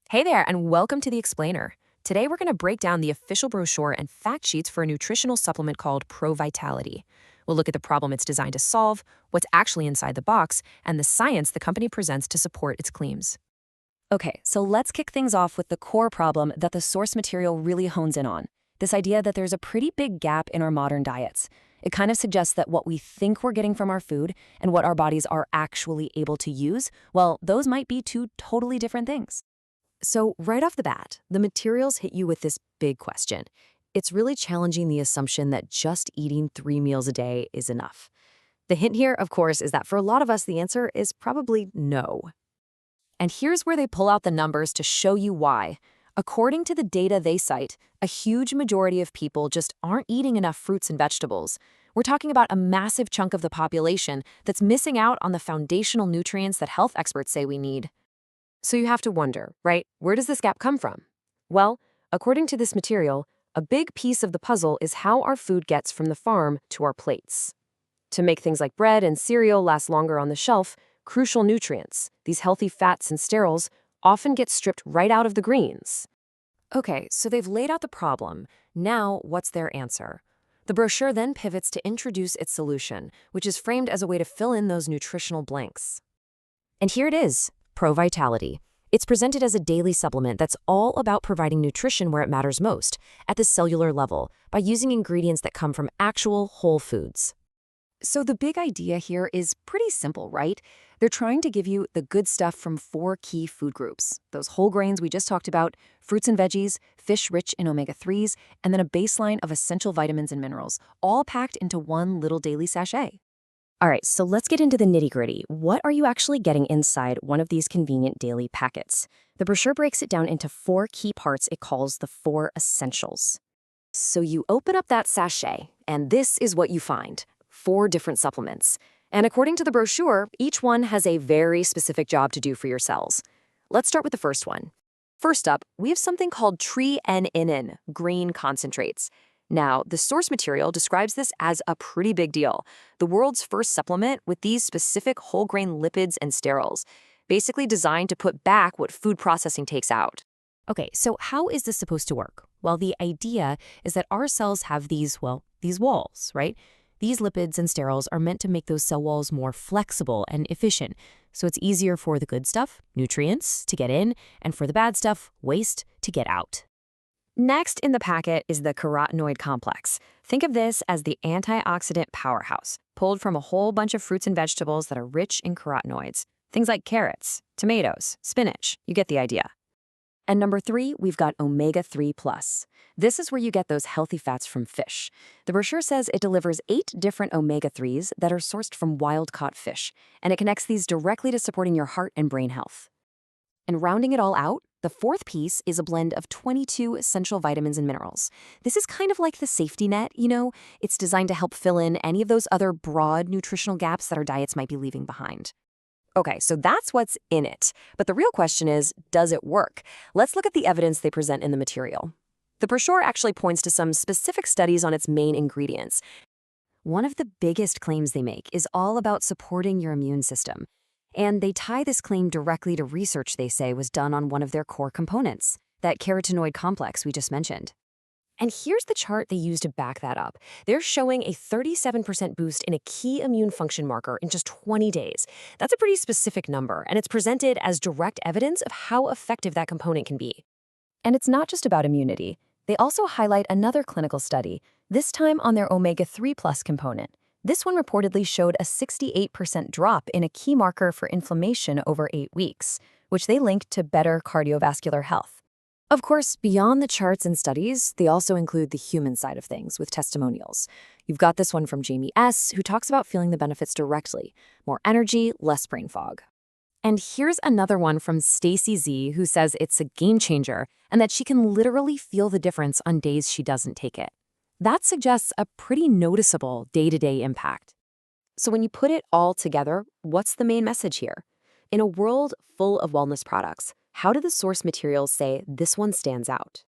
Hey there, and welcome to The Explainer. Today, we're going to break down the official brochure and fact sheets for a nutritional supplement called Pro Vitality. We'll look at the problem it's designed to solve, what's actually inside the box, and the science the company presents to support its claims. Okay, so let's kick things off with the core problem that the source material really hones in on. This idea that there's a pretty big gap in our modern diets. It kind of suggests that what we think we're getting from our food and what our bodies are actually able to use, well, those might be two totally different things. So, right off the bat, the materials hit you with this big question. It's really challenging the assumption that just eating 3 meals a day is enough. The hint here, of course, is that for a lot of us, the answer is probably no. And here's where they pull out the numbers to show you why. According to the data they cite, a huge majority of people just aren't eating enough fruits and vegetables. We're talking about a massive chunk of the population that's missing out on the foundational nutrients that health experts say we need. So you have to wonder, right? Where does this gap come from? Well, according to this material, a big piece of the puzzle is how our food gets from the farm to our plates. To make things like bread and cereal last longer on the shelf, crucial nutrients, these healthy fats and sterols, often get stripped right out of the greens. Okay, so they've laid out the problem. Now, what's their answer? The brochure then pivots to introduce its solution, which is framed as a way to fill in those nutritional blanks. And here it is, Pro Vitality. It's presented as a daily supplement that's all about providing nutrition where it matters most, at the cellular level, by using ingredients that come from actual whole foods. So the big idea here is pretty simple, right? They're trying to give you the good stuff from 4 key food groups. Those whole grains we just talked about, fruits and veggies, fish rich in omega-3s, and then a baseline of essential vitamins and minerals, all packed into one little daily sachet. All right, so let's get into the nitty-gritty. What are you actually getting inside one of these convenient daily packets? The brochure breaks it down into 4 key parts it calls the 4 essentials. So you open up that sachet, and this is what you find. 4 different supplements. And according to the brochure, each one has a very specific job to do for your cells. Let's start with the first one. First up, we have something called Tre-en-en, green concentrates. Now, the source material describes this as a pretty big deal. The world's first supplement with these specific whole grain lipids and sterols, basically designed to put back what food processing takes out. Okay, so how is this supposed to work? Well, the idea is that our cells have these walls, right? These lipids and sterols are meant to make those cell walls more flexible and efficient, so it's easier for the good stuff, nutrients, to get in, and for the bad stuff, waste, to get out. Next in the packet is the carotenoid complex. Think of this as the antioxidant powerhouse, pulled from a whole bunch of fruits and vegetables that are rich in carotenoids. Things like carrots, tomatoes, spinach. You get the idea. And number 3, we've got omega-3+. This is where you get those healthy fats from fish. The brochure says it delivers 8 different omega-3s that are sourced from wild-caught fish, and it connects these directly to supporting your heart and brain health. And rounding it all out, the 4th piece is a blend of 22 essential vitamins and minerals. This is kind of like the safety net, you know? It's designed to help fill in any of those other broad nutritional gaps that our diets might be leaving behind. Okay, so that's what's in it. But the real question is, does it work? Let's look at the evidence they present in the material. The brochure actually points to some specific studies on its main ingredients. One of the biggest claims they make is all about supporting your immune system. And they tie this claim directly to research they say was done on one of their core components, that carotenoid complex we just mentioned. And here's the chart they use to back that up. They're showing a 37% boost in a key immune function marker in just 20 days. That's a pretty specific number, and it's presented as direct evidence of how effective that component can be. And it's not just about immunity. They also highlight another clinical study, this time on their omega-3+ component. This one reportedly showed a 68% drop in a key marker for inflammation over 8 weeks, which they linked to better cardiovascular health. Of course, beyond the charts and studies, they also include the human side of things with testimonials. You've got this one from Jamie S., who talks about feeling the benefits directly. More energy, less brain fog. And here's another one from Stacy Z, who says it's a game changer and that she can literally feel the difference on days she doesn't take it. That suggests a pretty noticeable day-to-day impact. So when you put it all together, what's the main message here? In a world full of wellness products, how do the source materials say this one stands out?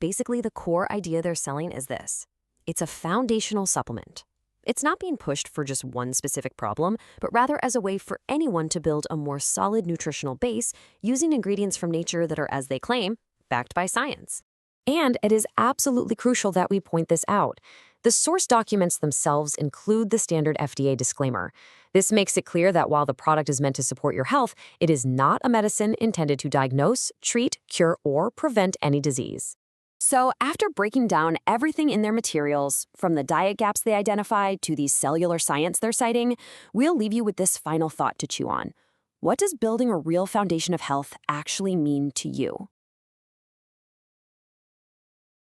Basically, the core idea they're selling is this. It's a foundational supplement. It's not being pushed for just one specific problem, but rather as a way for anyone to build a more solid nutritional base using ingredients from nature that are, as they claim, backed by science. And it is absolutely crucial that we point this out. The source documents themselves include the standard FDA disclaimer. This makes it clear that while the product is meant to support your health, it is not a medicine intended to diagnose, treat, cure, or prevent any disease. So, after breaking down everything in their materials, from the diet gaps they identified to the cellular science they're citing, we'll leave you with this final thought to chew on. What does building a real foundation of health actually mean to you?